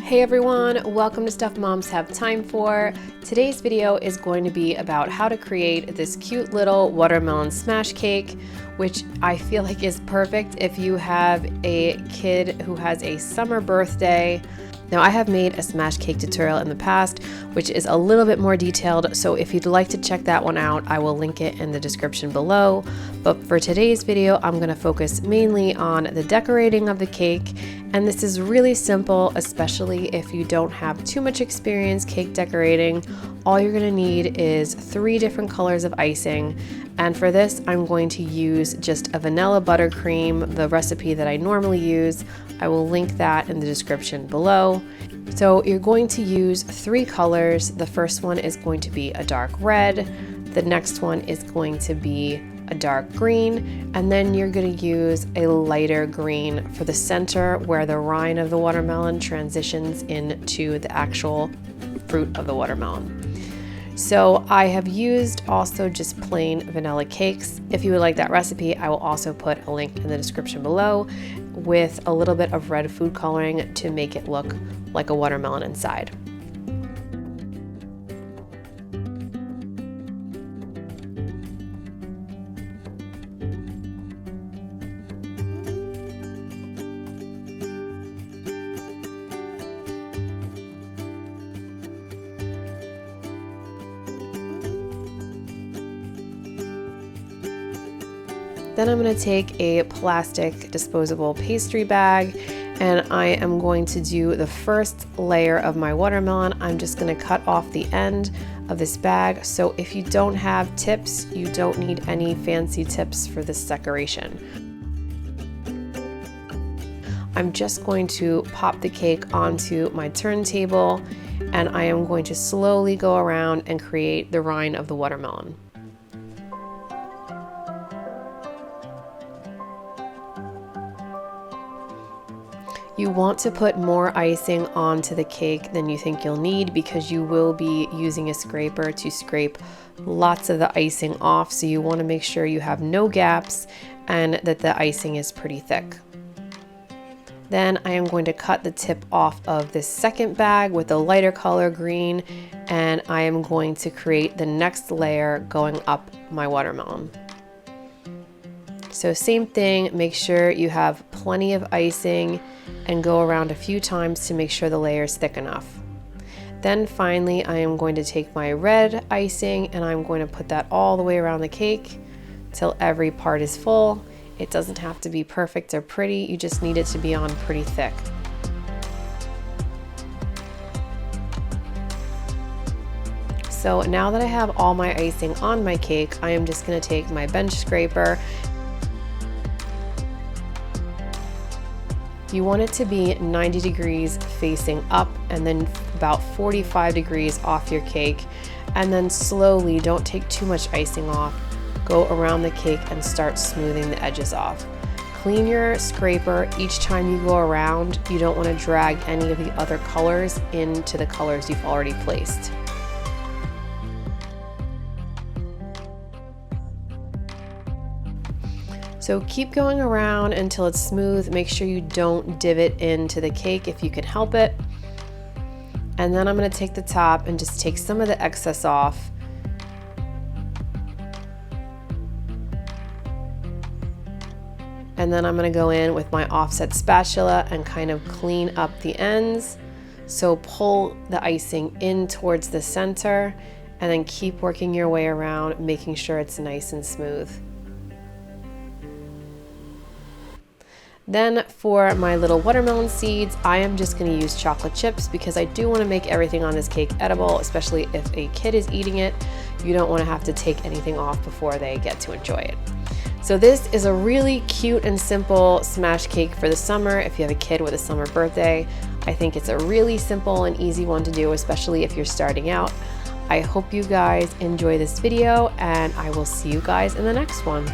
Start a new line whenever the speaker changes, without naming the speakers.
Hey everyone, welcome to Stuff Moms Have Time For. Today's video is going to be about how to create this cute little watermelon smash cake, which I feel like is perfect if you have a kid who has a summer birthday. Now, I have made a smash cake tutorial in the past, which is a little bit more detailed, so if you'd like to check that one out, I will link it in the description below. But for today's video, I'm going to focus mainly on the decorating of the cake, and this is really simple, especially if you don't have too much experience cake decorating. All you're going to need is 3 different colors of icing, and for this, I'm going to use just a vanilla buttercream, the recipe that I normally use. I will link that in the description below. So you're going to use 3 colors. The first one is going to be a dark red. The next one is going to be a dark green. And then you're going to use a lighter green for the center where the rind of the watermelon transitions into the actual fruit of the watermelon. So I have used also just plain vanilla cakes. If you would like that recipe, I will also put a link in the description below with a little bit of red food coloring to make it look like a watermelon inside. Then I'm going to take a plastic disposable pastry bag and I am going to do the first layer of my watermelon. I'm just going to cut off the end of this bag. So if you don't have tips, you don't need any fancy tips for this decoration. I'm just going to pop the cake onto my turntable and I am going to slowly go around and create the rind of the watermelon. You want to put more icing onto the cake than you think you'll need because you will be using a scraper to scrape lots of the icing off. So you want to make sure you have no gaps and that the icing is pretty thick. Then I am going to cut the tip off of this second bag with a lighter color green, and I am going to create the next layer going up my watermelon. So same thing, make sure you have plenty of icing and go around a few times to make sure the layer is thick enough. Then finally, I am going to take my red icing and I'm going to put that all the way around the cake till every part is full. It doesn't have to be perfect or pretty, you just need it to be on pretty thick. So now that I have all my icing on my cake, I am just going to take my bench scraper. You want it to be 90 degrees facing up and then about 45 degrees off your cake. And then slowly, don't take too much icing off, go around the cake and start smoothing the edges off. Clean your scraper each time you go around. You don't want to drag any of the other colors into the colors you've already placed. So keep going around until it's smooth. Make sure you don't divot into the cake if you can help it. And then I'm going to take the top and just take some of the excess off. And then I'm going to go in with my offset spatula and kind of clean up the ends. So pull the icing in towards the center and then keep working your way around, making sure it's nice and smooth. Then for my little watermelon seeds, I am just going to use chocolate chips because I do want to make everything on this cake edible, especially if a kid is eating it. You don't want to have to take anything off before they get to enjoy it. So this is a really cute and simple smash cake for the summer. If you have a kid with a summer birthday, I think it's a really simple and easy one to do, especially if you're starting out. I hope you guys enjoy this video and I will see you guys in the next one.